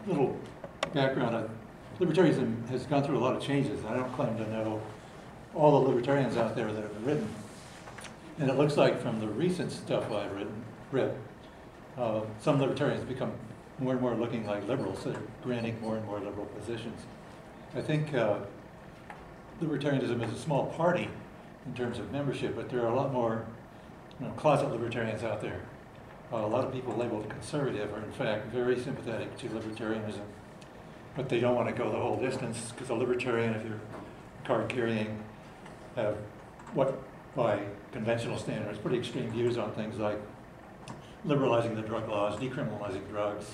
little background. Libertarianism has gone through a lot of changes. I don't claim to know all the libertarians out there that have written. And it looks like from the recent stuff I've read, some libertarians become more and more looking like liberals, so they're granting more and more liberal positions. I think libertarianism is a small party in terms of membership, but there are a lot more closet libertarians out there. A lot of people labeled conservative are in fact very sympathetic to libertarianism, but they don't want to go the whole distance, because a libertarian, if you're card carrying, have what by conventional standards pretty extreme views on things like liberalizing the drug laws, decriminalizing drugs,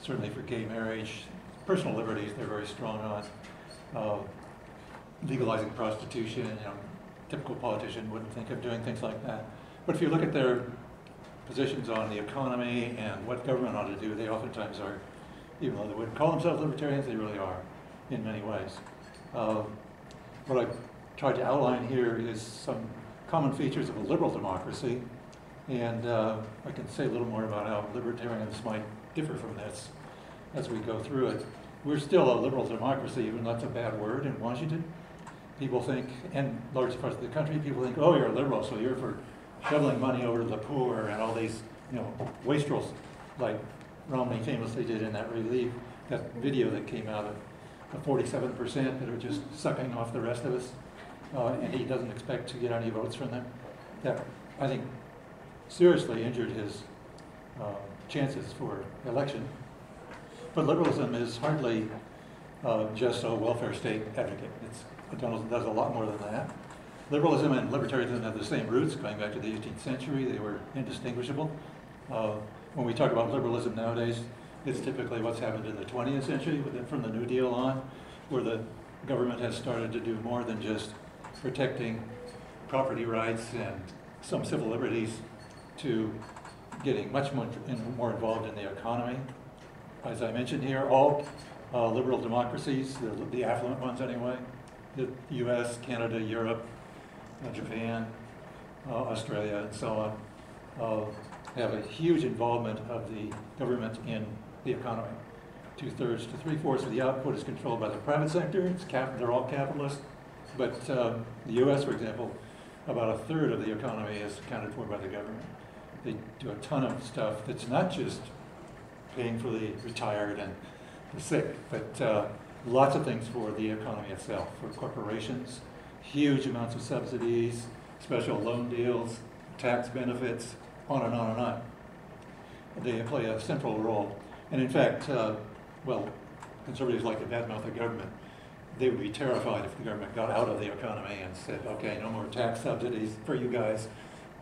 certainly for gay marriage, personal liberties they're very strong on, legalizing prostitution. Typical politician wouldn't think of doing things like that. But if you look at their positions on the economy and what government ought to do, they oftentimes are, even though they wouldn't call themselves libertarians, they really are in many ways. What I've tried to outline here is some common features of a liberal democracy, and I can say a little more about how libertarians might differ from this as we go through it. We're still a liberal democracy, even though that's a bad word in Washington. People think, and large parts of the country, people think, oh, you're a liberal, so you're for shoveling money over to the poor and all these, wastrels, like Romney famously did in that video that came out of the 47% that are just sucking off the rest of us, and he doesn't expect to get any votes from them. That, I think, seriously injured his chances for election. But liberalism is hardly just a welfare state advocate. It does a lot more than that. Liberalism and libertarianism have the same roots going back to the 18th century. They were indistinguishable. When we talk about liberalism nowadays, it's typically what's happened in the 20th century, from the New Deal on, where the government has started to do more than just protecting property rights and some civil liberties, to getting much more involved in the economy. As I mentioned here, all liberal democracies, the affluent ones anyway, the US, Canada, Europe, Japan, Australia, and so on, have a huge involvement of the government in the economy. 2/3 to 3/4 of the output is controlled by the private sector. They're all capitalist. But the US, for example, about 1/3 of the economy is accounted for by the government. They do a ton of stuff that's not just paying for the retired and the sick, but lots of things for the economy itself, for corporations, huge amounts of subsidies, special loan deals, tax benefits, on and on and on. They play a central role. And in fact, conservatives like to badmouth the government. They would be terrified if the government got out of the economy and said, okay, no more tax subsidies for you guys,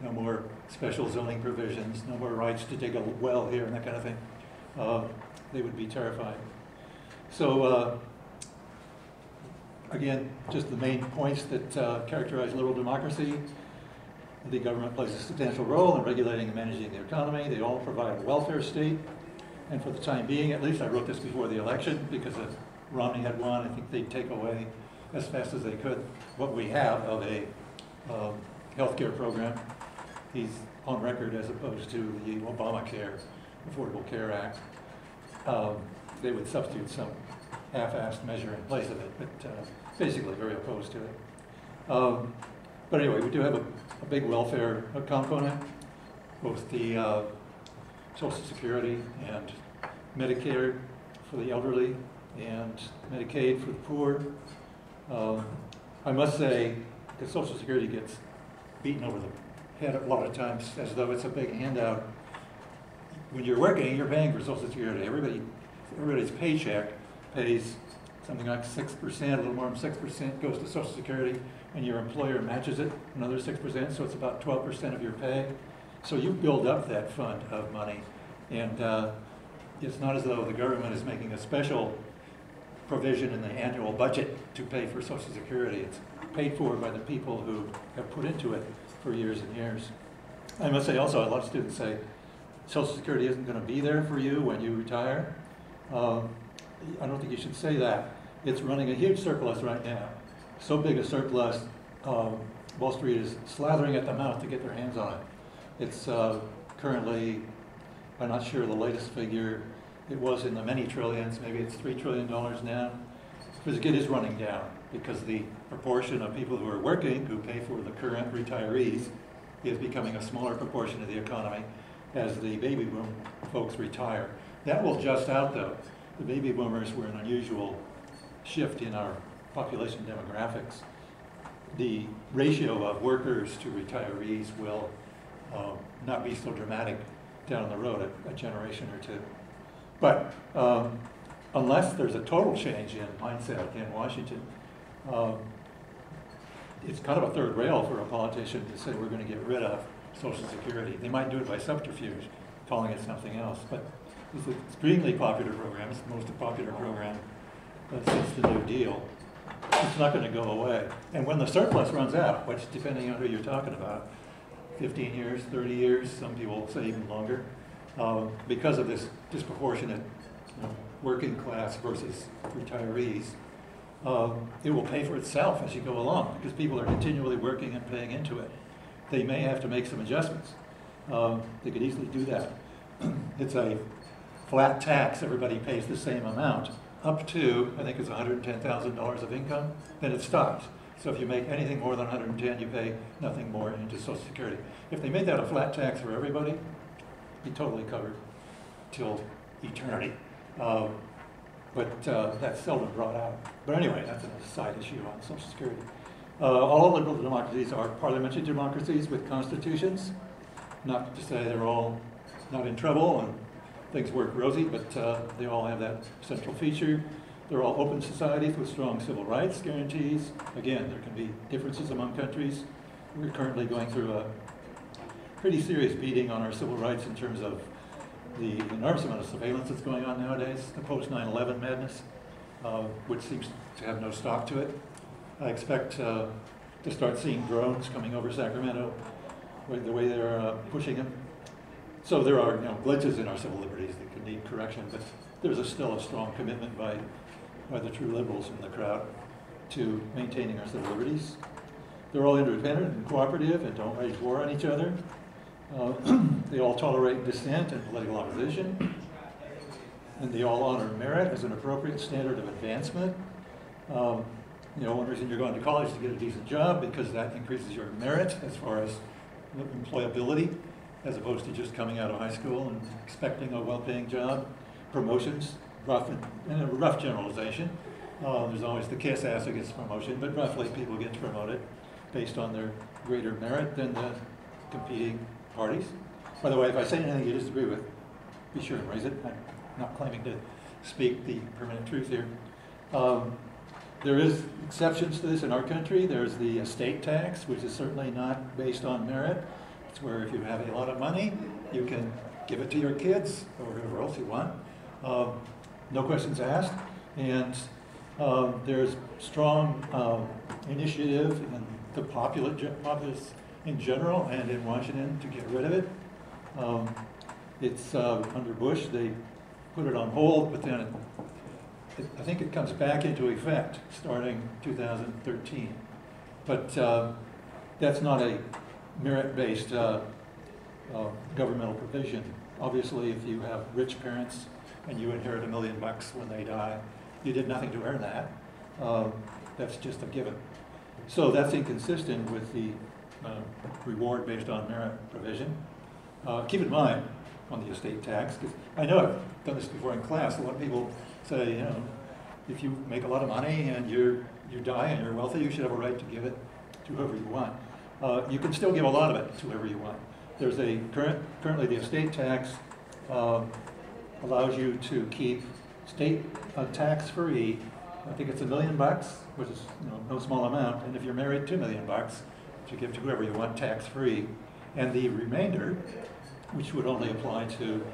no more special zoning provisions, no more rights to dig a well here and that kind of thing. They would be terrified. So again, just the main points that characterize liberal democracy. The government plays a substantial role in regulating and managing the economy. They all provide a welfare state. And for the time being, at least, I wrote this before the election, because if Romney had won, I think they'd take away as fast as they could what we have of a health care program. He's on record as opposed to the Obamacare, Affordable Care Act. They would substitute some half-assed measure in place of it, but basically very opposed to it. But anyway, we do have a big welfare component, both the Social Security and Medicare for the elderly and Medicaid for the poor. I must say that Social Security gets beaten over the head a lot of times as though it's a big handout. When you're working, you're paying for Social Security. Everybody's paycheck pays something like 6%, a little more than 6% goes to Social Security, and your employer matches it another 6%, so it's about 12% of your pay. So you build up that fund of money, and it's not as though the government is making a special provision in the annual budget to pay for Social Security. It's paid for by the people who have put into it for years and years. I must say also, a lot of students say Social Security isn't going to be there for you when you retire. I don't think you should say that. It's running a huge surplus right now. So big a surplus, Wall Street is slathering at the mouth to get their hands on it. It's currently, I'm not sure the latest figure, it was in the many trillions, maybe it's $3 trillion now. Because it is running down because the proportion of people who are working, who pay for the current retirees, is becoming a smaller proportion of the economy as the baby boom folks retire. That will just out though. The baby boomers were an unusual shift in our population demographics. The ratio of workers to retirees will not be so dramatic down the road, a generation or two. But unless there's a total change in mindset in Washington, it's kind of a third rail for a politician to say we're going to get rid of Social Security. They might do it by subterfuge, calling it something else. But it's an extremely popular program. It's the most popular program since the New Deal. It's not going to go away. And when the surplus runs out, which depending on who you're talking about, 15 years, 30 years, some people say even longer, because of this disproportionate working class versus retirees, it will pay for itself as you go along because people are continually working and paying into it. They may have to make some adjustments. They could easily do that. It's a flat tax. Everybody pays the same amount up to, I think it's $110,000 of income, then it stops. So if you make anything more than 110, you pay nothing more into Social Security. If they made that a flat tax for everybody, be totally covered till eternity. But that's seldom brought out. But anyway, that's a side issue on Social Security. All liberal democracies are parliamentary democracies with constitutions. Not to say they're all not in trouble and things work rosy, but they all have that central feature. They're all open societies with strong civil rights guarantees. Again, there can be differences among countries. We're currently going through a pretty serious beating on our civil rights in terms of the enormous amount of surveillance that's going on nowadays, the post 9/11 madness, which seems to have no stop to it. I expect to start seeing drones coming over Sacramento, the way they're pushing them. So there are glitches in our civil liberties that could need correction, but there's still a strong commitment by the true liberals in the crowd to maintaining our civil liberties. They're all interdependent and cooperative and don't wage war on each other. They all tolerate dissent and political opposition. And they all honor merit as an appropriate standard of advancement. One reason you're going to college is to get a decent job because that increases your merit as far as employability, as opposed to just coming out of high school and expecting a well-paying job. Promotions, in a rough generalization. There's always the kiss ass who gets promotion, but roughly people get promoted based on their greater merit than the competing parties. By the way, if I say anything you disagree with, be sure and raise it. I'm not claiming to speak the permanent truth here. There is exceptions to this in our country. There's the estate tax, which is certainly not based on merit. It's where if you have a lot of money, you can give it to your kids or whoever else you want. No questions asked. And there's strong initiative in the populace in general and in Washington to get rid of it. It's under Bush, they put it on hold, but then I think it comes back into effect starting 2013. But that's not a merit-based governmental provision. Obviously, if you have rich parents and you inherit $1 million when they die, you did nothing to earn that. That's just a given. So that's inconsistent with the reward based on merit provision. Keep in mind on the estate tax, because I know I've done this before in class, a lot of people say, if you make a lot of money and you die and you're wealthy, you should have a right to give it to whoever you want. You can still give a lot of it to whoever you want. There's currently the estate tax allows you to keep state tax-free. I think it's $1 million, which is no small amount. And if you're married, $2 million, you give to whoever you want tax-free. And the remainder, which would only apply to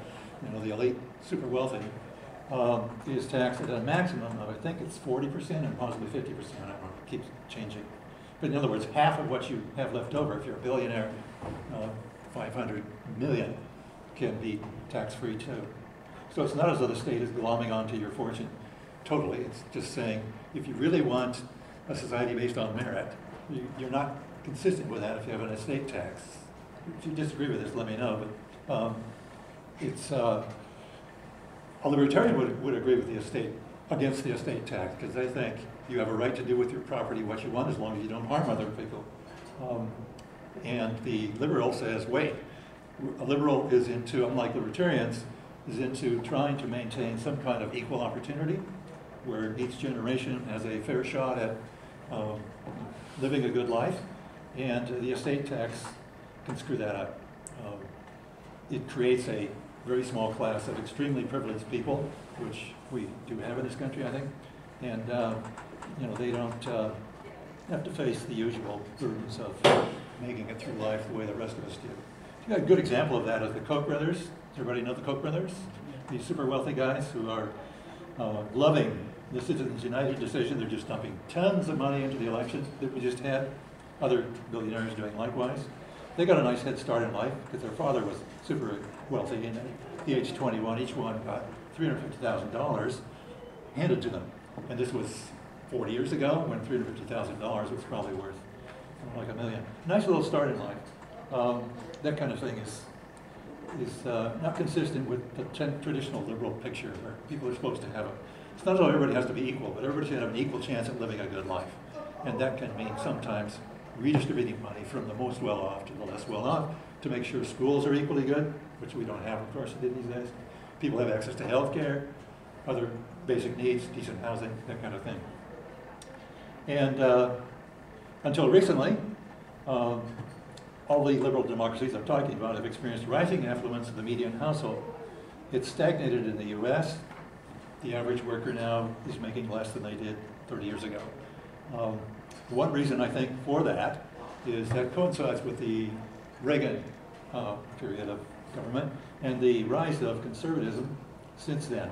the elite, super wealthy, is taxed at a maximum of I think it's 40% and possibly 50%. I don't know. It keeps changing. But in other words, half of what you have left over, if you're a billionaire, 500 million can be tax-free too. So it's not as though the state is glomming onto your fortune totally. It's just saying if you really want a society based on merit, you're not consistent with that if you have an estate tax. If you disagree with this, let me know. But it's A libertarian would agree with the estate, against the estate tax, because they think you have a right to do with your property what you want as long as you don't harm other people. And the liberal says, wait, a liberal is into, unlike libertarians, is into trying to maintain some kind of equal opportunity where each generation has a fair shot at living a good life, and the estate tax can screw that up. It creates a very small class of extremely privileged people, which we do have in this country, I think, and you know, they don't have to face the usual burdens of making it through life the way the rest of us do. A good example of that is the Koch brothers. Does everybody know the Koch brothers? These super wealthy guys who are loving the Citizens United decision. They're just dumping tons of money into the elections that we just had. Other billionaires doing likewise. They got a nice head start in life because their father was super wealthy, and at the age of 21, each one got $350,000 handed to them. And this was 40 years ago when $350,000 was probably worth like $1 million. Nice little start in life. That kind of thing is not consistent with the traditional liberal picture where people are supposed to have a, it's not as though everybody has to be equal, but everybody should have an equal chance at living a good life. And that can mean sometimes redistributing money from the most well-off to the less well-off to make sure schools are equally good, which we don't have, of course, these days. People have access to health care, other basic needs, decent housing, that kind of thing. And until recently, all the liberal democracies I'm talking about have experienced rising affluence of the median household. It's stagnated in the US. The average worker now is making less than they did 30 years ago. One reason I think for that is that coincides with the Reagan period of government and the rise of conservatism since then,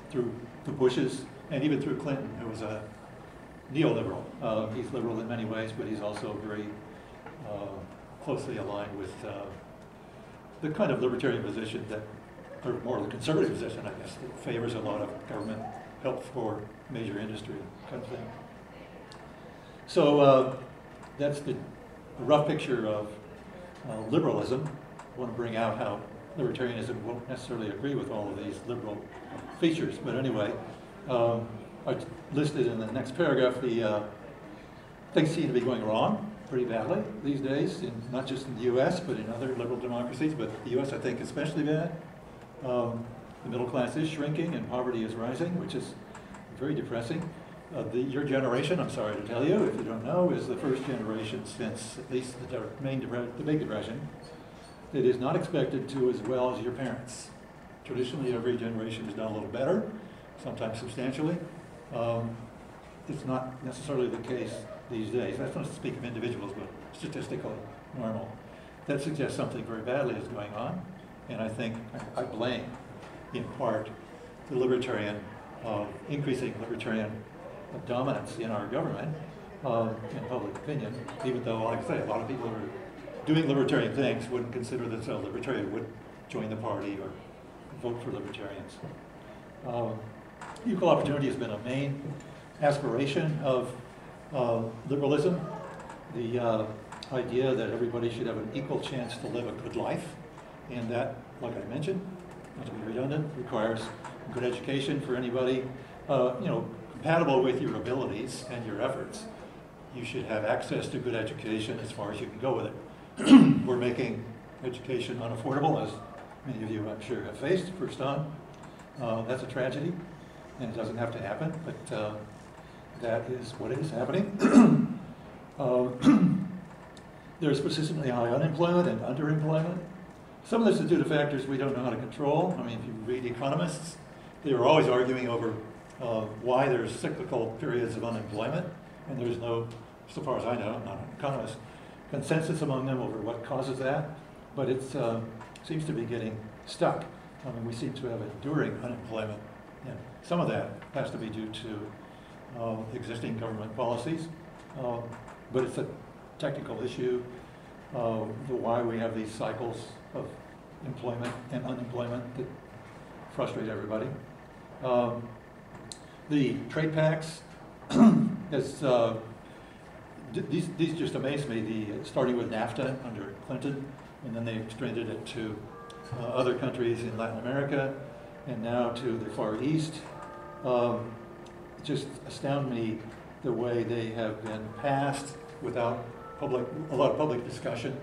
through the Bushes and even through Clinton, who was a neoliberal. He's liberal in many ways, but he's also very closely aligned with the kind of libertarian position that, or more the conservative position, I guess, that favors a lot of government help for major industry kind of thing. So that's the rough picture of liberalism. I want to bring out how libertarianism won't necessarily agree with all of these liberal features, but anyway, I listed in the next paragraph the things seem to be going wrong pretty badly these days, not just in the US, but in other liberal democracies, but the US I think especially bad. The middle class is shrinking and poverty is rising, which is very depressing. Your generation, I'm sorry to tell you, if you don't know, is the first generation since at least the Big Depression that is not expected to as well as your parents. Traditionally, every generation has done a little better, sometimes substantially. It's not necessarily the case these days. That's not to speak of individuals, but statistically normal. That suggests something very badly is going on, and I think I blame, in part, the libertarian, increasing libertarian dominance in our government, in public opinion, even though, like I say, a lot of people who are doing libertarian things wouldn't consider themselves libertarian, would join the party or vote for libertarians. Equal opportunity has been a main aspiration of liberalism. The idea that everybody should have an equal chance to live a good life, and that, like I mentioned, not to be redundant, requires good education for anybody, compatible with your abilities and your efforts. You should have access to good education as far as you can go with it. We're making education unaffordable, as many of you I'm sure have faced first on. That's a tragedy, and it doesn't have to happen, but that is what is happening. There's persistently high unemployment and underemployment. Some of this is due to factors we don't know how to control. I mean, if you read economists, they are always arguing over why there's cyclical periods of unemployment, and there's no, so far as I know, I'm not an economist, consensus among them over what causes that, but it seems to be getting stuck. I mean, we seem to have enduring unemployment, and some of that has to be due to existing government policies, but it's a technical issue, why we have these cycles of employment and unemployment that frustrate everybody. The trade pacts, these just amaze me, starting with NAFTA under Clinton, and then they extended it to other countries in Latin America, and now to the Far East. Just astound me the way they have been passed without a lot of public discussion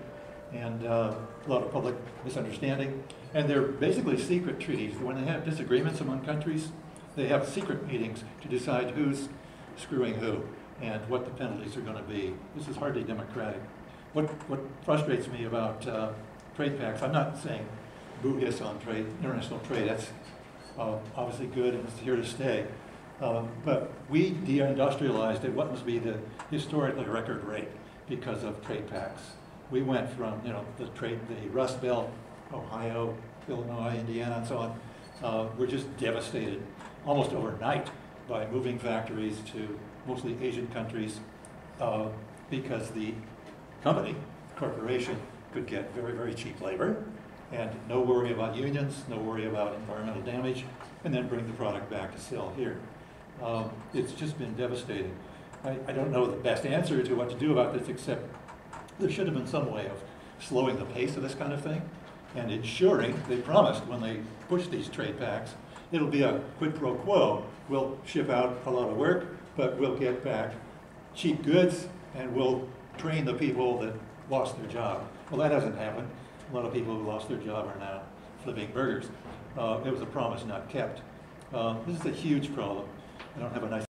and a lot of public misunderstanding. And they're basically secret treaties. When they have disagreements among countries, they have secret meetings to decide who's screwing who and what the penalties are going to be. This is hardly democratic. What frustrates me about trade pacts, I'm not saying boo hiss on trade, international trade. That's obviously good and it's here to stay. But we deindustrialized at what must be the historically record rate because of trade pacts. We went from, the Rust Belt, Ohio, Illinois, Indiana, and so on. We're just devastated almost overnight by moving factories to mostly Asian countries because the corporation, could get very, very cheap labor and no worry about unions, no worry about environmental damage, and then bring the product back to sell here. It's just been devastating. I don't know the best answer to what to do about this, except there should have been some way of slowing the pace of this kind of thing and ensuring, they promised when they pushed these trade pacts, it'll be a quid pro quo. We'll ship out a lot of work, but we'll get back cheap goods and we'll train the people that lost their job. Well, that hasn't happened. A lot of people who lost their job are now flipping burgers. It was a promise not kept. This is a huge problem. I don't have a nice